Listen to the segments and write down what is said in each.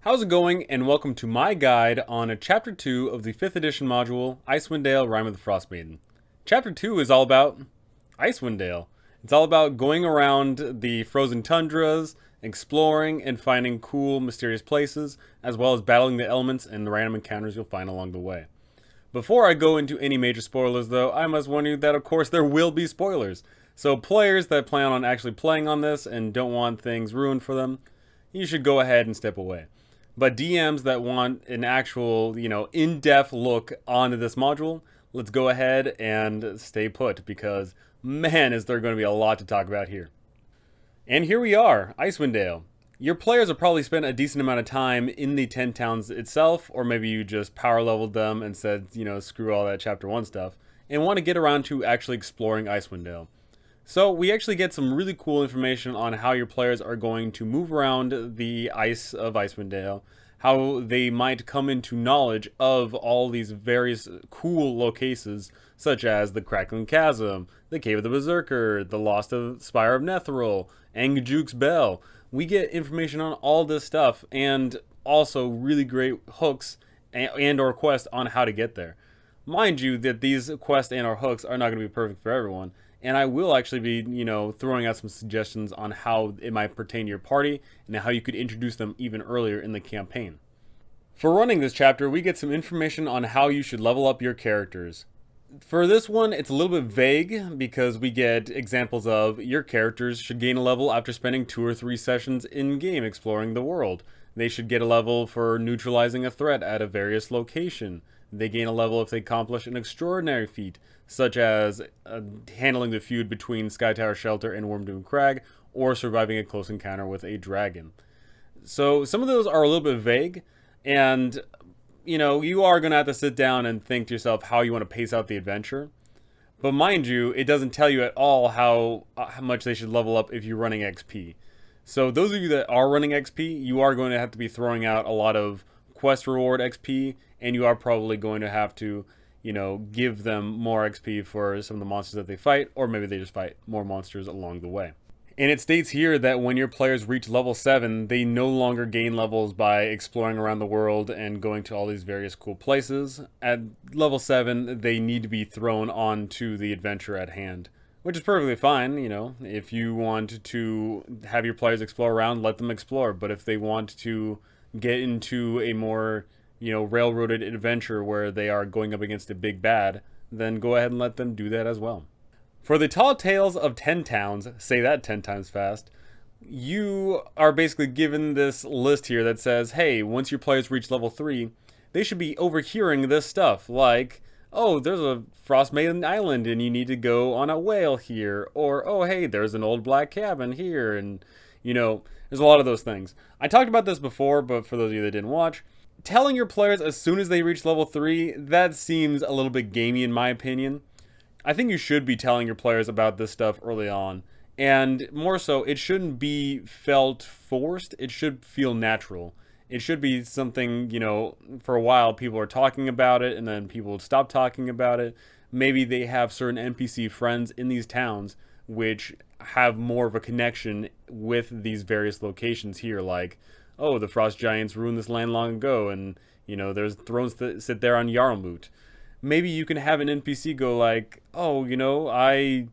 How's it going, and welcome to my guide on Chapter 2 of the 5th edition module, Icewind Dale, Rime of the Frostmaiden. Chapter 2 is all about Icewind Dale. It's all about going around the frozen tundras, exploring, and finding cool, mysterious places, as well as battling the elements and the random encounters you'll find along the way. Before I go into any major spoilers, though, I must warn you that, of course, there will be spoilers. So players that plan on actually playing on this and don't want things ruined for them, you should go ahead and step away. But DMs that want an actual, in-depth look onto this module, let's go ahead and stay put because, man, is there going to be a lot to talk about here. And here we are, Icewind Dale. Your players have probably spent a decent amount of time in the 10 towns itself, or maybe you just power leveled them and said, screw all that Chapter 1 stuff, and want to get around to actually exploring Icewind Dale. So we actually get some really cool information on how your players are going to move around the ice of Icewind Dale, how they might come into knowledge of all these various cool locations, such as the Crackling Chasm, the Cave of the Berserker, the Lost Spire of Netheril, Angajuk's Bell. We get information on all this stuff, and also really great hooks and or quests on how to get there. Mind you that these quests and or hooks are not going to be perfect for everyone, and I will actually be, throwing out some suggestions on how it might pertain to your party and how you could introduce them even earlier in the campaign. For running this chapter, we get some information on how you should level up your characters. For this one, it's a little bit vague because we get examples of your characters should gain a level after spending 2 or 3 sessions in-game exploring the world. They should get a level for neutralizing a threat at a various location. They gain a level if they accomplish an extraordinary feat, such as handling the feud between Sky Tower Shelter and Wormdoom Crag, or surviving a close encounter with a dragon. So some of those are a little bit vague, and you are going to have to sit down and think to yourself how you want to pace out the adventure. But mind you, it doesn't tell you at all how much they should level up if you're running XP. So those of you that are running XP, you are going to have to be throwing out a lot of quest reward XP, and you are probably going to have to, give them more XP for some of the monsters that they fight, or maybe they just fight more monsters along the way. And it states here that when your players reach level 7, they no longer gain levels by exploring around the world and going to all these various cool places. At level 7, they need to be thrown onto the adventure at hand, which is perfectly fine. If you want to have your players explore around, let them explore. But if they want to get into a more railroaded adventure where they are going up against a big bad, then go ahead and let them do that as well. For the Tall Tales of 10 Towns, say that 10 times fast, you are basically given this list here that says, hey, once your players reach level 3, they should be overhearing this stuff, like, oh, there's a Frostmaiden Island and you need to go on a whale here, or, oh, hey, there's an old black cabin here, and, there's a lot of those things. I talked about this before, but for those of you that didn't watch, telling your players as soon as they reach level 3, that seems a little bit gamey in my opinion. I think you should be telling your players about this stuff early on. And more so, it shouldn't be felt forced. It should feel natural. It should be something, for a while people are talking about it and then people stop talking about it. Maybe they have certain NPC friends in these towns which have more of a connection with these various locations here, like, oh, the Frost Giants ruined this land long ago, and, there's thrones that sit there on Yarlmoot. Maybe you can have an NPC go like, oh, I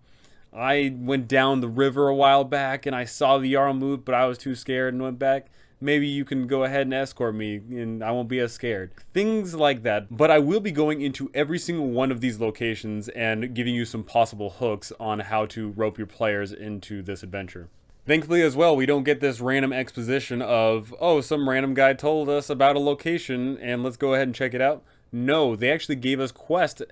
went down the river a while back, and I saw the Yarlmoot, but I was too scared and went back. Maybe you can go ahead and escort me, and I won't be as scared. Things like that. But I will be going into every single one of these locations and giving you some possible hooks on how to rope your players into this adventure. Thankfully as well, we don't get this random exposition of, oh, some random guy told us about a location and let's go ahead and check it out. No, they actually gave us quests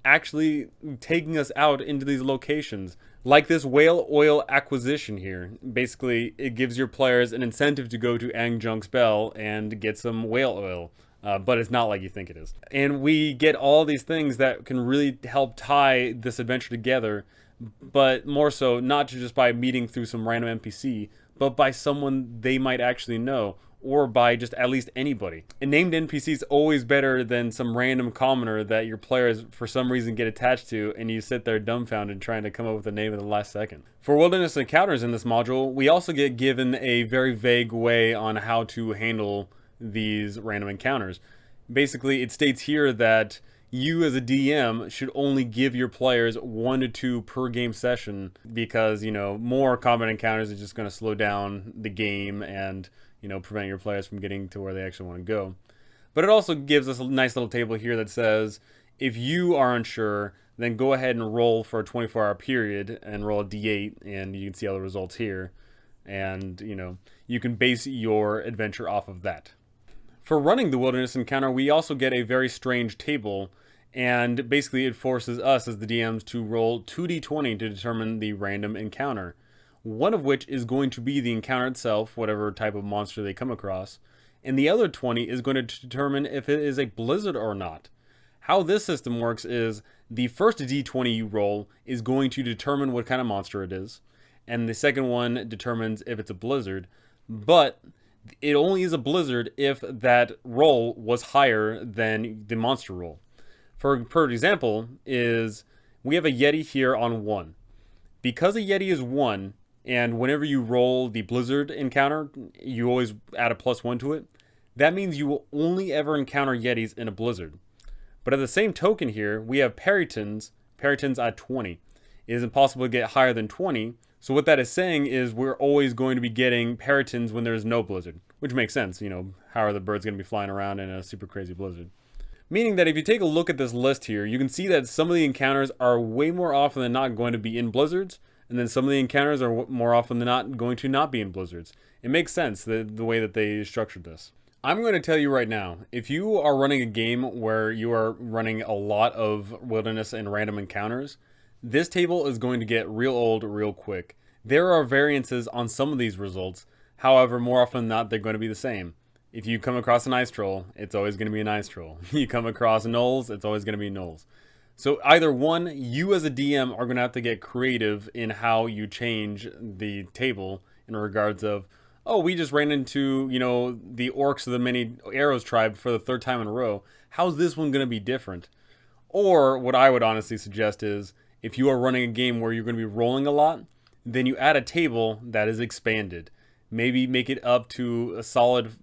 actually taking us out into these locations. Like this whale oil acquisition here. Basically, it gives your players an incentive to go to Angajuk's Bell and get some whale oil. But it's not like you think it is. And we get all these things that can really help tie this adventure together, but more so not just by meeting through some random NPC, but by someone they might actually know, or by just at least anybody. A named NPC is always better than some random commoner that your players for some reason get attached to and you sit there dumbfounded trying to come up with a name at the last second. For wilderness encounters in this module, we also get given a very vague way on how to handle these random encounters. Basically, it states here that you as a DM should only give your players 1 to 2 per game session because, more combat encounters is just going to slow down the game and, prevent your players from getting to where they actually want to go. But it also gives us a nice little table here that says, if you are unsure, then go ahead and roll for a 24-hour period and roll a d8, and you can see all the results here. And, you can base your adventure off of that. For running the wilderness encounter, we also get a very strange table, and basically it forces us as the DMs to roll 2d20 to determine the random encounter. One of which is going to be the encounter itself, whatever type of monster they come across, and the other 20 is going to determine if it is a blizzard or not. How this system works is the first d20 you roll is going to determine what kind of monster it is, and the second one determines if it's a blizzard, but it only is a blizzard if that roll was higher than the monster roll. Per example, is we have a Yeti here on 1. Because a Yeti is 1, and whenever you roll the blizzard encounter, you always add a +1 to it, that means you will only ever encounter Yetis in a blizzard. But at the same token here, we have Perytons at 20. It is impossible to get higher than 20, so what that is saying is we're always going to be getting Perytons when there's no blizzard, which makes sense, how are the birds going to be flying around in a super crazy blizzard? Meaning that if you take a look at this list here, you can see that some of the encounters are way more often than not going to be in blizzards, and then some of the encounters are more often than not going to not be in blizzards. It makes sense, the way that they structured this. I'm going to tell you right now, if you are running a game where you are running a lot of wilderness and random encounters, this table is going to get real old real quick. There are variances on some of these results, however, more often than not, they're going to be the same. If you come across an ice troll, it's always going to be an ice troll. You come across gnolls, it's always going to be gnolls. So either one, you as a DM are going to have to get creative in how you change the table in regards of, oh, we just ran into, the orcs of the Many Arrows tribe for the 3rd time in a row. How's this one going to be different? Or what I would honestly suggest is, if you are running a game where you're going to be rolling a lot, then you add a table that is expanded. Maybe make it up to a solid,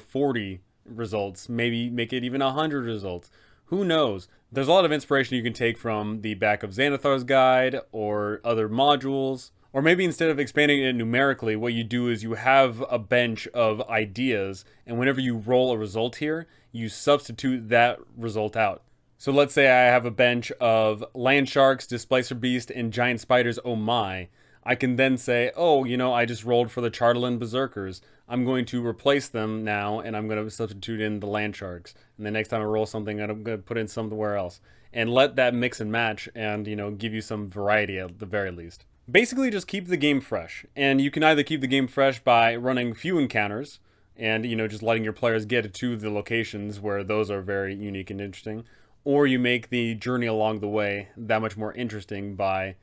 40 results. Maybe make it even 100 results. Who knows? There's a lot of inspiration you can take from the back of Xanathar's guide or other modules. Or maybe instead of expanding it numerically, what you do is you have a bench of ideas, and whenever you roll a result here, you substitute that result out. So let's say I have a bench of land sharks, displacer beast, and giant spiders, oh my. I can then say, oh, I just rolled for the Charterland Berserkers. I'm going to replace them now, and I'm going to substitute in the land sharks. And the next time I roll something, I'm going to put in somewhere else. And let that mix and match and, give you some variety at the very least. Basically, just keep the game fresh. And you can either keep the game fresh by running few encounters, and, just letting your players get to the locations where those are very unique and interesting. Or you make the journey along the way that much more interesting by,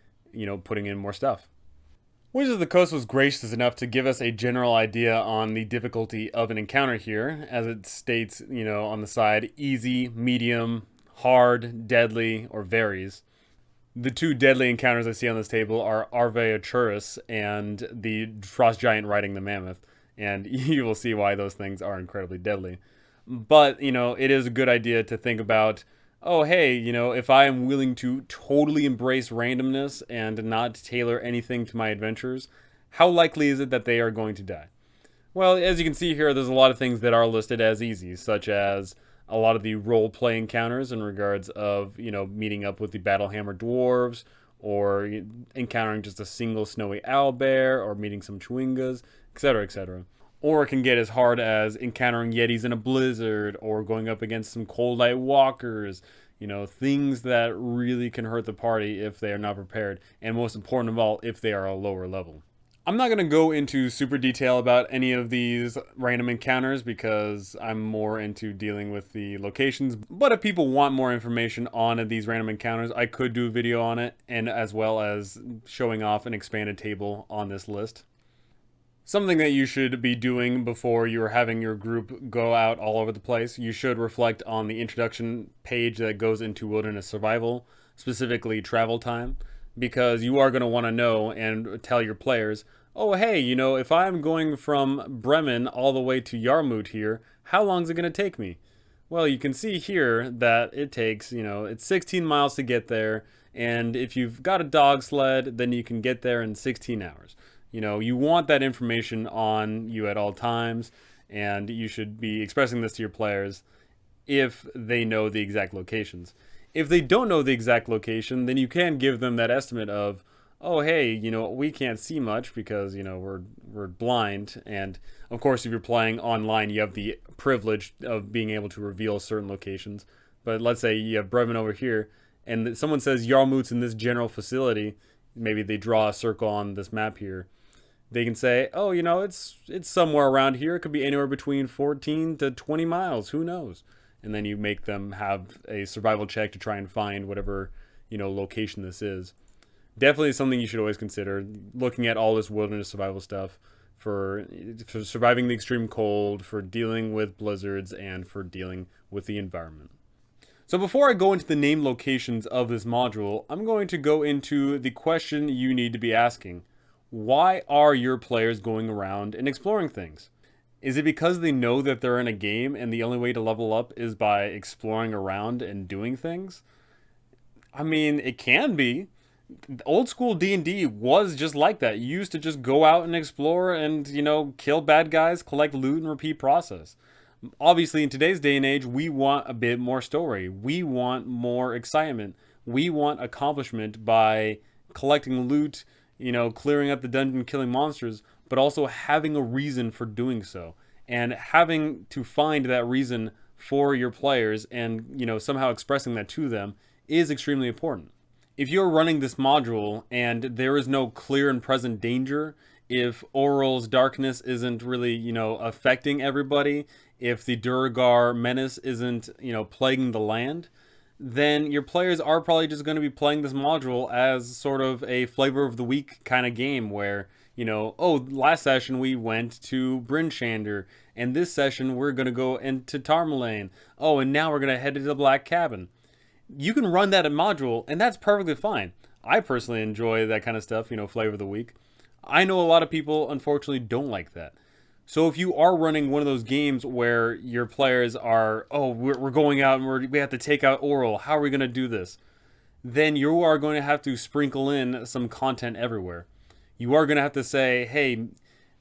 putting in more stuff. Wizards of the Coast was gracious enough to give us a general idea on the difficulty of an encounter here, as it states, on the side, easy, medium, hard, deadly, or varies. The 2 deadly encounters I see on this table are Arveochurus and the frost giant riding the mammoth, and you will see why those things are incredibly deadly. But, it is a good idea to think about, oh, hey, if I am willing to totally embrace randomness and not tailor anything to my adventures, how likely is it that they are going to die? Well, as you can see here, there's a lot of things that are listed as easy, such as a lot of the role-play encounters in regards of, meeting up with the Battlehammer Dwarves, or encountering just a single snowy owlbear, or meeting some Chewingas, etc., etc. Or it can get as hard as encountering Yetis in a blizzard, or going up against some cold light walkers, things that really can hurt the party if they are not prepared, and most important of all, if they are a lower level. I'm not going to go into super detail about any of these random encounters because I'm more into dealing with the locations, but if people want more information on these random encounters, I could do a video on it, and as well as showing off an expanded table on this list. Something that you should be doing before you're having your group go out all over the place, you should reflect on the introduction page that goes into Wilderness Survival, specifically travel time, because you are going to want to know and tell your players, oh, hey, if I'm going from Bremen all the way to Yarmouth here, how long is it going to take me? Well, you can see here that it takes, it's 16 miles to get there. And if you've got a dog sled, then you can get there in 16 hours. You want that information on you at all times, and you should be expressing this to your players if they know the exact locations. If they don't know the exact location, then you can give them that estimate of, oh, hey, we can't see much because, we're blind. And of course, if you're playing online, you have the privilege of being able to reveal certain locations. But let's say you have Bremen over here, and someone says Yarmouth's in this general facility. Maybe they draw a circle on this map here. They can say, oh, it's somewhere around here. It could be anywhere between 14 to 20 miles. Who knows? And then you make them have a survival check to try and find whatever, location this is. Definitely something you should always consider, looking at all this wilderness survival stuff for surviving the extreme cold, for dealing with blizzards, and for dealing with the environment. So before I go into the name locations of this module, I'm going to go into the question you need to be asking. Why are your players going around and exploring things? Is it because they know that they're in a game and the only way to level up is by exploring around and doing things? I mean, it can be. Old school D&D was just like that. You used to just go out and explore and, kill bad guys, collect loot, and repeat process. Obviously, in today's day and age, we want a bit more story. We want more excitement. We want accomplishment by collecting loot, clearing up the dungeon, killing monsters, but also having a reason for doing so. And having to find that reason for your players and, somehow expressing that to them is extremely important. If you're running this module and there is no clear and present danger, if Oral's darkness isn't really, affecting everybody, if the Durgar menace isn't, plaguing the land, then your players are probably just going to be playing this module as sort of a flavor of the week kind of game where, oh, last session we went to Bryn Shander, and this session we're going to go into Tarmalane. Oh, and now we're going to head to the Black Cabin. You can run that module, and that's perfectly fine. I personally enjoy that kind of stuff, flavor of the week. I know a lot of people, unfortunately, don't like that. So if you are running one of those games where your players are, oh, we're going out and we have to take out Oral, how are we going to do this? Then you are going to have to sprinkle in some content everywhere. You are going to have to say, hey,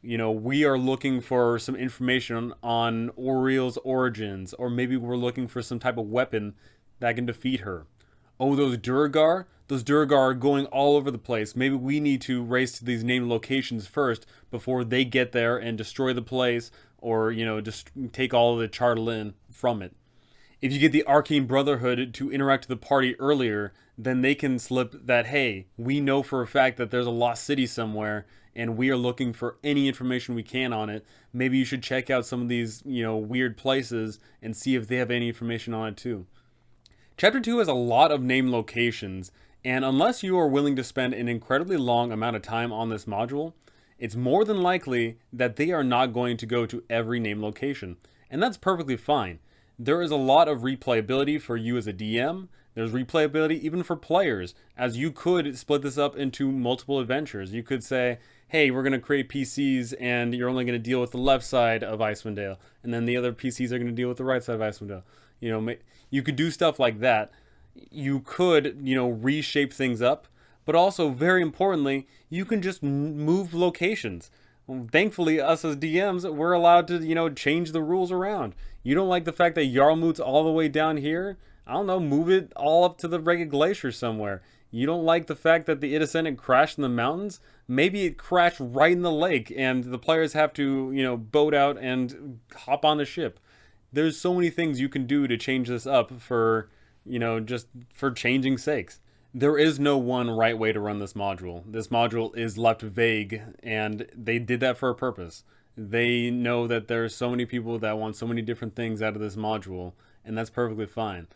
we are looking for some information on Oriel's origins, or maybe we're looking for some type of weapon that can defeat her. Oh, those Durgar are going all over the place. Maybe we need to race to these named locations first before they get there and destroy the place, or, just take all of the Charlin from it. If you get the Arcane Brotherhood to interact with the party earlier, then they can slip that, hey, we know for a fact that there's a lost city somewhere, and we are looking for any information we can on it. Maybe you should check out some of these, weird places and see if they have any information on it too. Chapter 2 has a lot of named locations, and unless you are willing to spend an incredibly long amount of time on this module, it's more than likely that they are not going to go to every named location, and that's perfectly fine. There is a lot of replayability for you as a DM. There's replayability even for players, as you could split this up into multiple adventures. You could say, hey, we're going to create PCs, and you're only going to deal with the left side of Icewind Dale, and then the other PCs are going to deal with the right side of Icewind Dale. You could do stuff like that. You could, reshape things up, but also, very importantly, you can just move locations. Thankfully, us as DMs, we're allowed to, change the rules around. You don't like the fact that Yarmouth's all the way down here? I don't know, move it all up to the Reged Glacier somewhere. You don't like the fact that the Idascendant crashed in the mountains? Maybe it crashed right in the lake, and the players have to, boat out and hop on the ship. There's so many things you can do to change this up for, just for changing sakes. There is no one right way to run this module. This module is left vague, and they did that for a purpose. They know that there's so many people that want so many different things out of this module, and that's perfectly fine.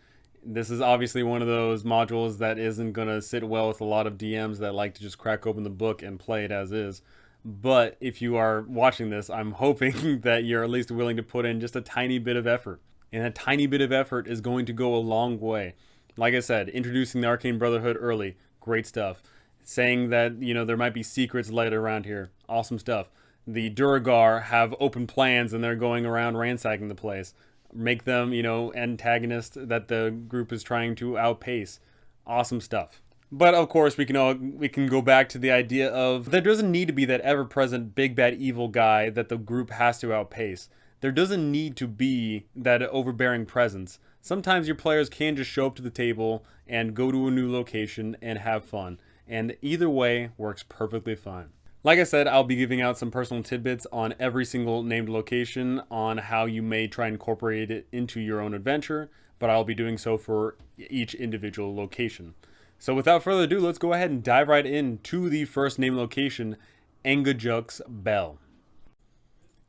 This is obviously one of those modules that isn't going to sit well with a lot of DMs that like to just crack open the book and play it as is. But if you are watching this, I'm hoping that you're at least willing to put in just a tiny bit of effort. And a tiny bit of effort is going to go a long way. Like I said, introducing the Arcane Brotherhood early, great stuff. Saying that, there might be secrets lighted around here, Awesome stuff. The Duragar have open plans and they're going around ransacking the place. Make them, antagonists that the group is trying to outpace. Awesome stuff. But of course, we can go back to the idea of there doesn't need to be that ever-present big bad evil guy that the group has to outpace. There doesn't need to be that overbearing presence. Sometimes your players can just show up to the table and go to a new location and have fun. And either way works perfectly fine. Like I said, I'll be giving out some personal tidbits on every single named location on how you may try and incorporate it into your own adventure, but I'll be doing so for each individual location. So without further ado, let's go ahead and dive right into the first named location, Angajuk's Bell.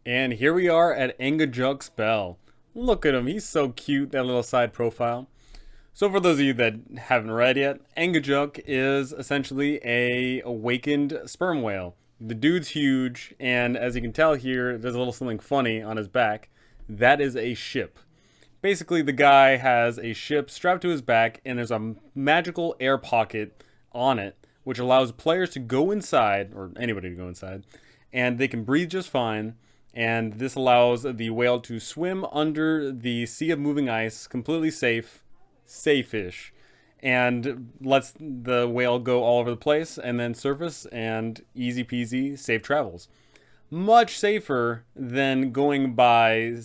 And here we are at Angajuk's Bell. Look at him, he's so cute, that little side profile. So for those of you that haven't read yet, Angajuk is essentially a awakened sperm whale. The dude's huge, and as you can tell here, there's a little something funny on his back. That is a ship. Basically, the guy has a ship strapped to his back, and there's a magical air pocket on it, which allows players to go inside, or anybody to go inside, and they can breathe just fine. And this allows the whale to swim under the sea of moving ice, completely safe-ish, and lets the whale go all over the place and then surface, and easy peasy, safe travels. Much safer than going by,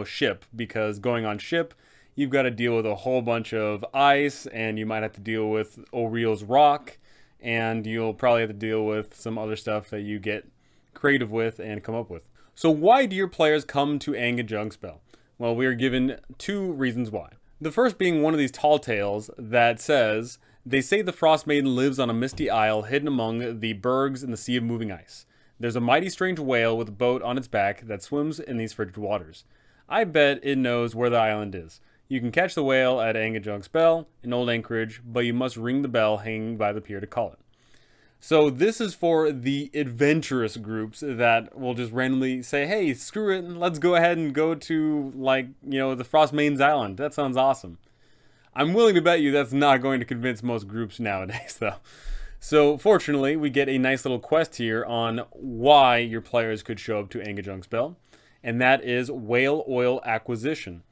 ship, because going on ship, you've got to deal with a whole bunch of ice, and you might have to deal with O'Reilly's rock, and you'll probably have to deal with some other stuff that you get creative with and come up with. So why do your players come to Angajuk's Bell? Well, we are given two reasons why. The first being one of these tall tales that says, they say the Frostmaiden lives on a misty isle hidden among the bergs in the sea of moving ice. There's a mighty strange whale with a boat on its back that swims in these frigid waters. I bet it knows where the island is. You can catch the whale at Angajuk's Bell in Old Anchorage, but you must ring the bell hanging by the pier to call it. So this is for the adventurous groups that will just randomly say, hey, screw it, let's go ahead and go to, the Frostmaiden's Island. That sounds awesome. I'm willing to bet you that's not going to convince most groups nowadays, though. So fortunately, we get a nice little quest here on why your players could show up to Angajuk's Bell, and that is whale oil acquisition.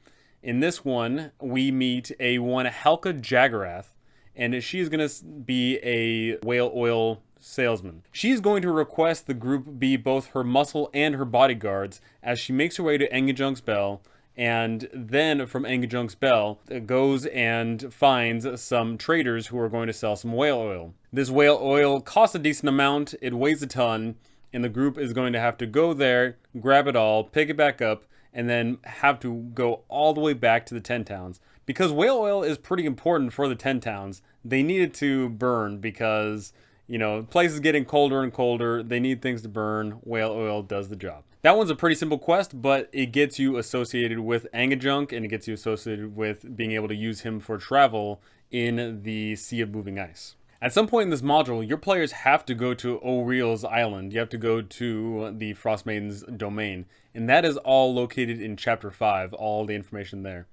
In this one, we meet a one Helka Jagarath, and she is going to be a whale oil salesman. She's going to request the group be both her muscle and her bodyguards as she makes her way to Angajuk's Bell, and then from Angajuk's Bell goes and finds some traders who are going to sell some whale oil. This whale oil costs a decent amount, it weighs a ton, and the group is going to have to go there, grab it all, pick it back up, and then have to go all the way back to the 10 towns. Because whale oil is pretty important for the 10 towns, they need it to burn because, the place is getting colder and colder, they need things to burn, whale oil does the job. That one's a pretty simple quest, but it gets you associated with Angajuk, and it gets you associated with being able to use him for travel in the Sea of Moving Ice. At some point in this module, your players have to go to O'Reilly's Island. You have to go to the Frostmaiden's domain, and that is all located in Chapter 5, all the information there.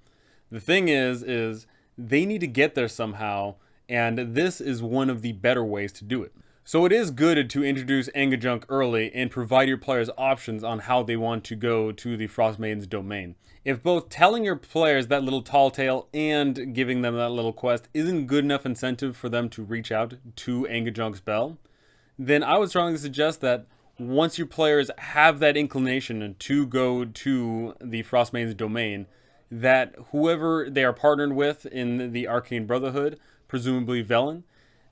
The thing is they need to get there somehow, and this is one of the better ways to do it. So it is good to introduce Angajuk early and provide your players options on how they want to go to the Frostmaiden's domain. If both telling your players that little tall tale and giving them that little quest isn't good enough incentive for them to reach out to Angajuk's Bell, then I would strongly suggest that once your players have that inclination to go to the Frostmaiden's domain, that whoever they are partnered with in the Arcane Brotherhood, presumably Velen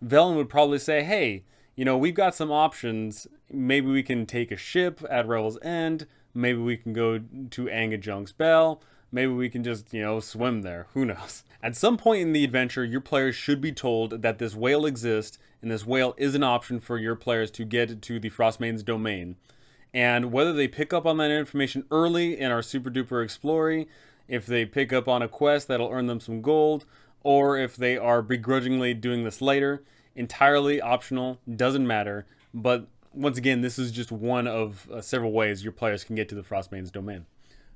would probably say, hey, we've got some options. Maybe we can take a ship at Revel's End. Maybe we can go to Angajuk's Bell. Maybe we can just, swim there. Who knows? At some point in the adventure, your players should be told that this whale exists, and this whale is an option for your players to get to the Frostmaiden's domain. And whether they pick up on that information early and are super duper exploring, if they pick up on a quest that'll earn them some gold, or if they are begrudgingly doing this later, entirely optional, doesn't matter. But once again, this is just one of several ways your players can get to the Frostmaiden's domain.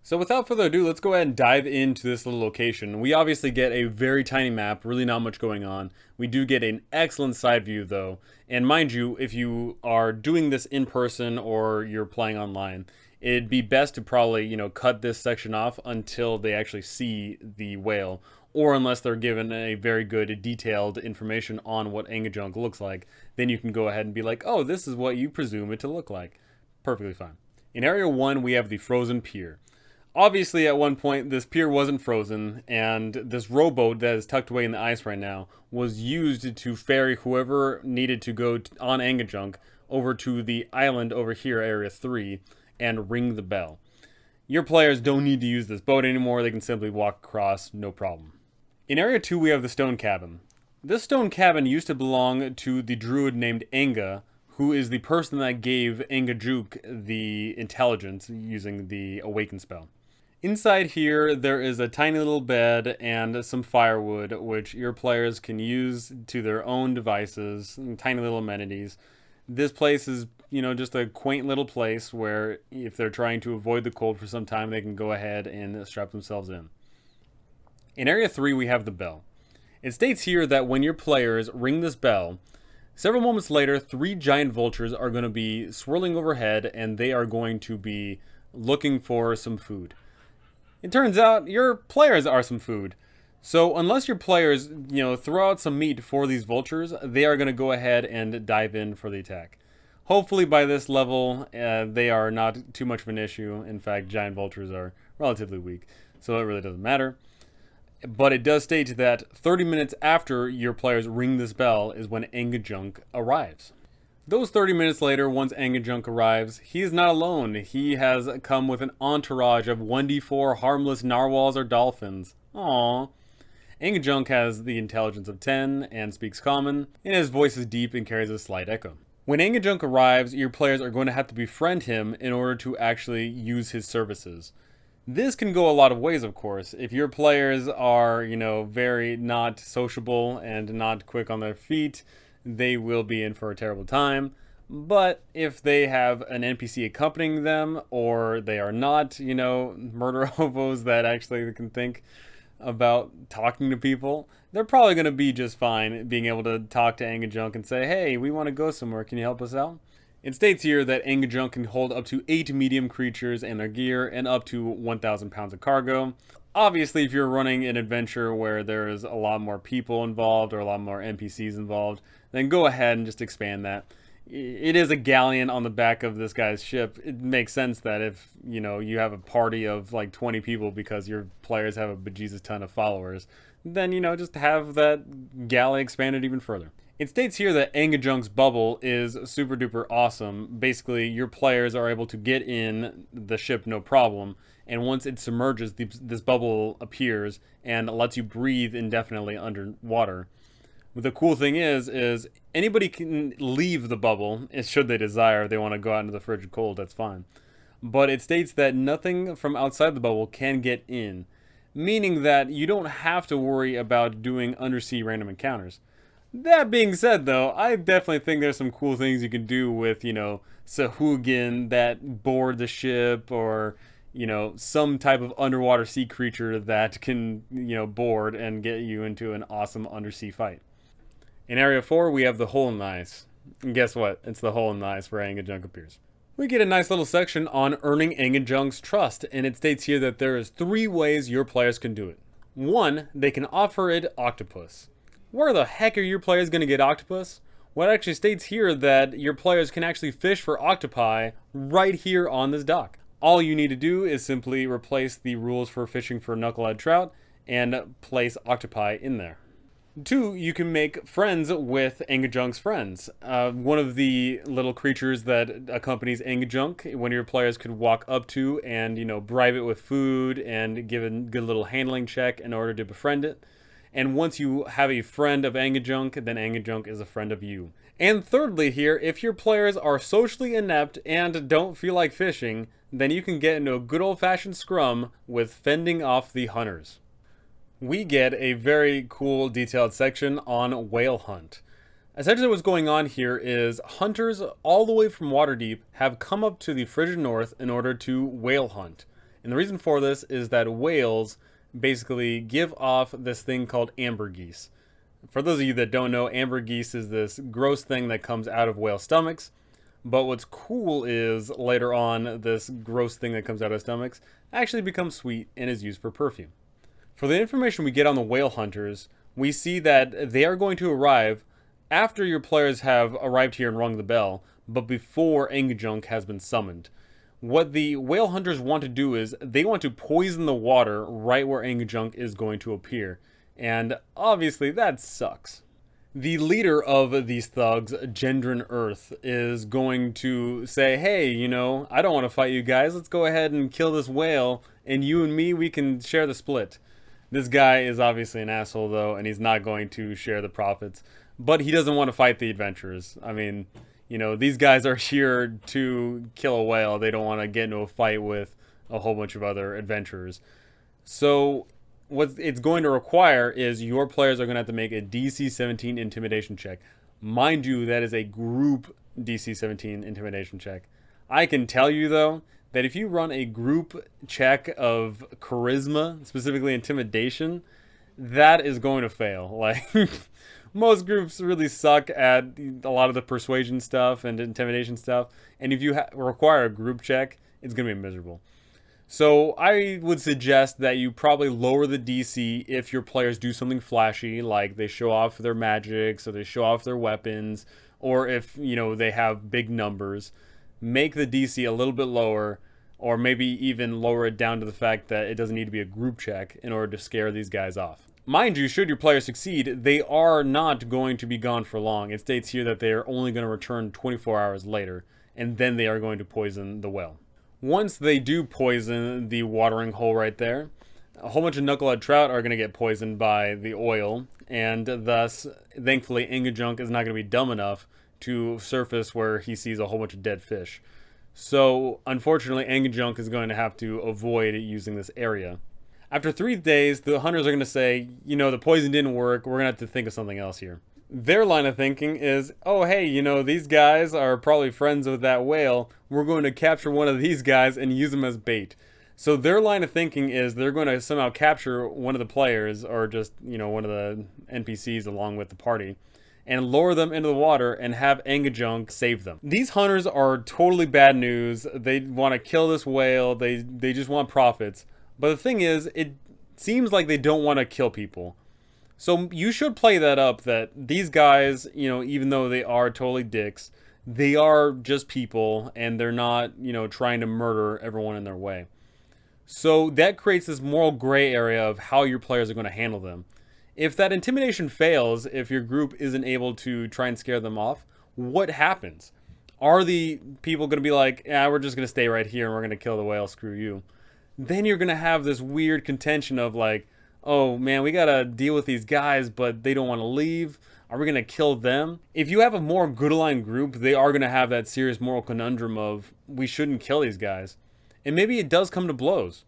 So without further ado, let's go ahead and dive into this little location. We obviously get a very tiny map, really not much going on. We do get an excellent side view though. And mind you, if you are doing this in person or you're playing online, it'd be best to probably, cut this section off until they actually see the whale, or unless they're given a very good detailed information on what Angajuk looks like, then you can go ahead and be like, oh, this is what you presume it to look like. Perfectly fine. In Area 1, we have the frozen pier. Obviously, at one point, this pier wasn't frozen, and this rowboat that is tucked away in the ice right now was used to ferry whoever needed to go on Angajuk over to the island over here, Area 3, and ring the bell. Your players don't need to use this boat anymore, they can simply walk across, no problem. In Area 2, we have the stone cabin. This stone cabin used to belong to the druid named Anga, who is the person that gave Angajuk the intelligence using the awaken spell. Inside here, there is a tiny little bed and some firewood, which your players can use to their own devices, tiny little amenities. This place is, just a quaint little place where if they're trying to avoid the cold for some time, they can go ahead and strap themselves in. In Area 3, we have the bell. It states here that when your players ring this bell, several moments later, 3 giant vultures are going to be swirling overhead, and they are going to be looking for some food. It turns out your players are some food. So unless your players, throw out some meat for these vultures, they are going to go ahead and dive in for the attack. Hopefully by this level, they are not too much of an issue. In fact, giant vultures are relatively weak, so it really doesn't matter. But it does state that 30 minutes after your players ring this bell is when Angajuk arrives. Those 30 minutes later, once Angajuk arrives, he is not alone. He has come with an entourage of 1d4 harmless narwhals or dolphins. Aww. Angajuk has the intelligence of 10 and speaks common, and his voice is deep and carries a slight echo. When Angajuk arrives, your players are going to have to befriend him in order to actually use his services. This can go a lot of ways, of course. If your players are, very not sociable and not quick on their feet, they will be in for a terrible time. But if they have an NPC accompanying them, or they are not, murder hobos that actually can think about talking to people, they're probably going to be just fine being able to talk to Angajuk and say, hey, we want to go somewhere, can you help us out? It states here that Angajuk can hold up to 8 medium creatures and their gear and up to 1,000 pounds of cargo. Obviously, if you're running an adventure where there is a lot more people involved or a lot more NPCs involved, then go ahead and just expand that. It is a galleon on the back of this guy's ship. It makes sense that if, you have a party of like 20 people because your players have a bejesus ton of followers, then, just have that galley expanded even further. It states here that Angajuk's bubble is super duper awesome. Basically, your players are able to get in the ship no problem, and once it submerges, this bubble appears and lets you breathe indefinitely underwater. But the cool thing is anybody can leave the bubble, should they desire. If they want to go out into the frigid cold, that's fine. But it states that nothing from outside the bubble can get in, meaning that you don't have to worry about doing undersea random encounters. That being said, though, I definitely think there's some cool things you can do with, Sahugin that board the ship, or, some type of underwater sea creature that can, board and get you into an awesome undersea fight. In Area 4, we have the hole in the ice. And guess what? It's the hole in the ice where Angajuk appears. We get a nice little section on earning Angajuk's trust, and it states here that there is 3 ways your players can do it. 1, they can offer it octopus. Where the heck are your players going to get octopus? Well, it actually states here that your players can actually fish for octopi right here on this dock. All you need to do is simply replace the rules for fishing for knucklehead trout and place octopi in there. 2, you can make friends with Angajuk's friends. One of the little creatures that accompanies Angajuk, one of your players could walk up to and, bribe it with food and give a good little handling check in order to befriend it. And once you have a friend of Angajuk, then Angajuk is a friend of you. And thirdly here, if your players are socially inept and don't feel like fishing, then you can get into a good old-fashioned scrum with fending off the hunters. We get a very cool detailed section on whale hunt. Essentially what's going on here is hunters all the way from Waterdeep have come up to the frigid north in order to whale hunt. And the reason for this is that whales basically give off this thing called ambergris. For those of you that don't know, ambergris is this gross thing that comes out of whale stomachs. But what's cool is later on, this gross thing that comes out of stomachs actually becomes sweet and is used for perfume. For the information we get on the whale hunters, we see that they are going to arrive after your players have arrived here and rung the bell, but before Angajuk has been summoned. What the whale hunters want to do is they want to poison the water right where Angajuk is going to appear. And obviously that sucks. The leader of these thugs, Gendron Earth, is going to say, hey, you know, I don't want to fight you guys. Let's go ahead and kill this whale, and you and me, we can share the split. This guy is obviously an asshole, though, and he's not going to share the profits. But he doesn't want to fight the adventurers. I mean, you know, these guys are here to kill a whale. They don't want to get into a fight with a whole bunch of other adventurers. So what it's going to require is your players are going to have to make a DC 17 intimidation check. Mind you, that is a group DC 17 intimidation check. I can tell you, though, that if you run a group check of charisma, specifically intimidation, that is going to fail. Like, most groups really suck at a lot of the persuasion stuff and intimidation stuff. And if you require a group check, it's going to be miserable. So I would suggest that you probably lower the DC if your players do something flashy, like they show off their magics or they show off their weapons, or if, you know, they have big numbers. Make the DC a little bit lower, or maybe even lower it down to the fact that it doesn't need to be a group check in order to scare these guys off. Mind you, should your players succeed, they are not going to be gone for long. It states here that they are only going to return 24 hours later, and then they are going to poison the well. Once they do poison the watering hole right there, a whole bunch of knucklehead trout are going to get poisoned by the oil, and thus, thankfully, Angajuk is not going to be dumb enough to surface where he sees a whole bunch of dead fish. So, unfortunately, Angajuk is going to have to avoid using this area. After 3 days, the hunters are going to say, you know, the poison didn't work, we're going to have to think of something else here. Their line of thinking is, oh, hey, you know, these guys are probably friends with that whale. We're going to capture one of these guys and use them as bait. So their line of thinking is they're going to somehow capture one of the players, or just, you know, one of the NPCs along with the party, and lower them into the water and have Angajuk save them. These hunters are totally bad news. They want to kill this whale. They just want profits. But the thing is, it seems like they don't want to kill people. So you should play that up, that these guys, you know, even though they are totally dicks, they are just people, and they're not, you know, trying to murder everyone in their way. So that creates this moral gray area of how your players are going to handle them. If that intimidation fails, if your group isn't able to try and scare them off, what happens? Are the people going to be like, yeah, we're just going to stay right here and we're going to kill the whale, screw you? Then you're going to have this weird contention of like, oh man, we gotta deal with these guys, but they don't want to leave. Are we gonna kill them? If you have a more good aligned group, they are gonna have that serious moral conundrum of, we shouldn't kill these guys. And maybe it does come to blows.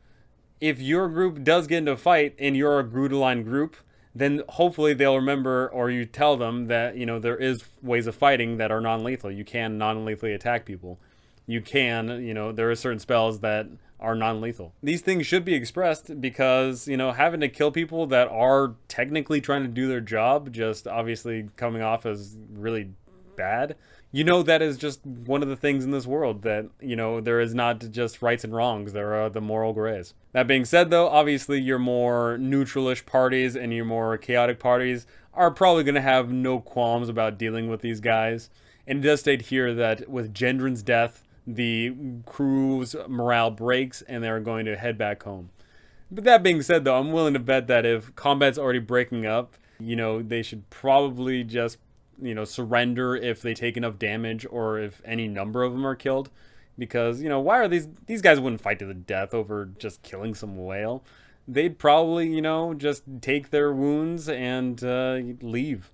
If your group does get into a fight and you're a good aligned group, then hopefully they'll remember, or you tell them that, you know, there is ways of fighting that are non-lethal. You can non-lethally attack people. You can, you know, there are certain spells that are non-lethal. These things should be expressed because, you know, having to kill people that are technically trying to do their job, just obviously coming off as really bad, you know, that is just one of the things in this world that, you know, there is not just rights and wrongs, there are the moral grays. That being said, though, obviously your more neutralish parties and your more chaotic parties are probably going to have no qualms about dealing with these guys. And it does state here that with Gendron's death, the crew's morale breaks and they're going to head back home. But that being said, though, I'm willing to bet that if combat's already breaking up, you know, they should probably just, you know, surrender if they take enough damage or if any number of them are killed. Because, you know, why are these guys wouldn't fight to the death over just killing some whale. They'd probably, you know, just take their wounds and leave.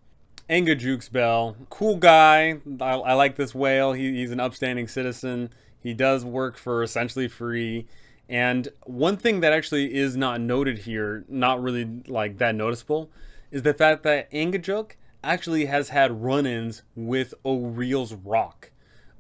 Angajuk's Bell, cool guy. I like this whale. He's an upstanding citizen. He does work for essentially free. And one thing that actually is not noted here, not really like that noticeable, is the fact that Angajuk actually has had run-ins with O'Reil's Rock.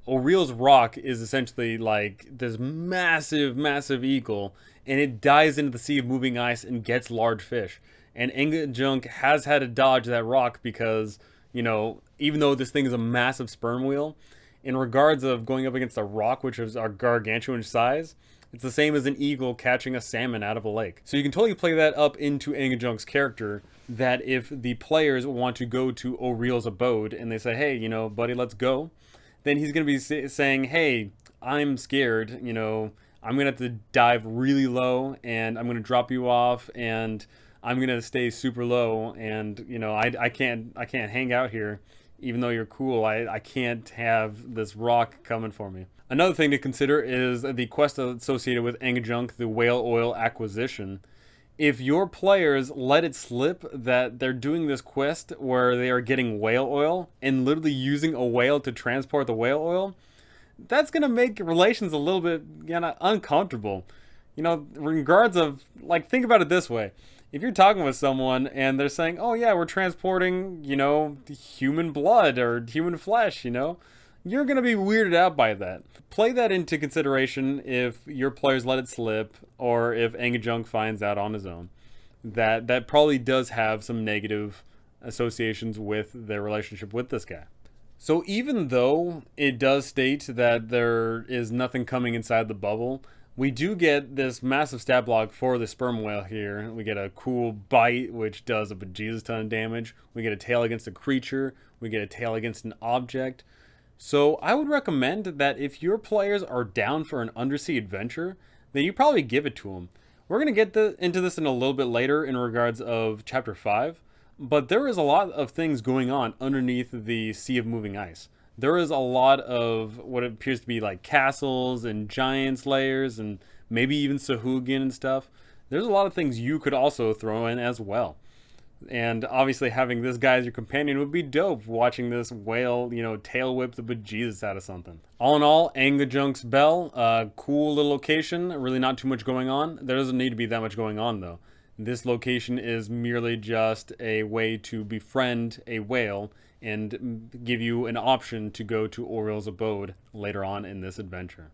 Oriel's rock is essentially like this massive, massive eagle, and it dives into the sea of moving ice and gets large fish. And Angajuk has had to dodge that rock because, you know, even though this thing is a massive sperm wheel, in regards of going up against a rock, which is our gargantuan size, it's the same as an eagle catching a salmon out of a lake. So you can totally play that up into Angajuk's character, that if the players want to go to Oriel's abode and they say, hey, you know, buddy, let's go, then he's going to be saying, hey, I'm scared, you know, I'm going to have to dive really low and I'm going to drop you off and I'm going to stay super low and, you know, I can't hang out here. Even though you're cool, I can't have this rock coming for me. Another thing to consider is the quest associated with Angajuk, the whale oil acquisition. If your players let it slip that they're doing this quest where they are getting whale oil and literally using a whale to transport the whale oil, that's going to make relations a little bit, you know, uncomfortable. You know, in regards of, like, think about it this way. If you're talking with someone and they're saying, oh yeah, we're transporting, you know, human blood or human flesh, you know, you're going to be weirded out by that. Play that into consideration if your players let it slip or if Angajuk finds out on his own. That probably does have some negative associations with their relationship with this guy. So even though it does state that there is nothing coming inside the bubble, we do get this massive stat block for the sperm whale here. We get a cool bite, which does a bejesus ton of damage. We get a tail against a creature. We get a tail against an object. So I would recommend that if your players are down for an undersea adventure, then you probably give it to them. We're going to get into this in a little bit later in regards of Chapter 5, but there is a lot of things going on underneath the Sea of Moving Ice. There is a lot of what appears to be like castles and giants layers and maybe even Sahuagin and stuff. There's a lot of things you could also throw in as well. And obviously having this guy as your companion would be dope, watching this whale, you know, tail whip the bejesus out of something. All in all, Angajuk's Bell, cool little location, really not too much going on. There doesn't need to be that much going on though. This location is merely just a way to befriend a whale and give you an option to go to Oriel's abode later on in this adventure.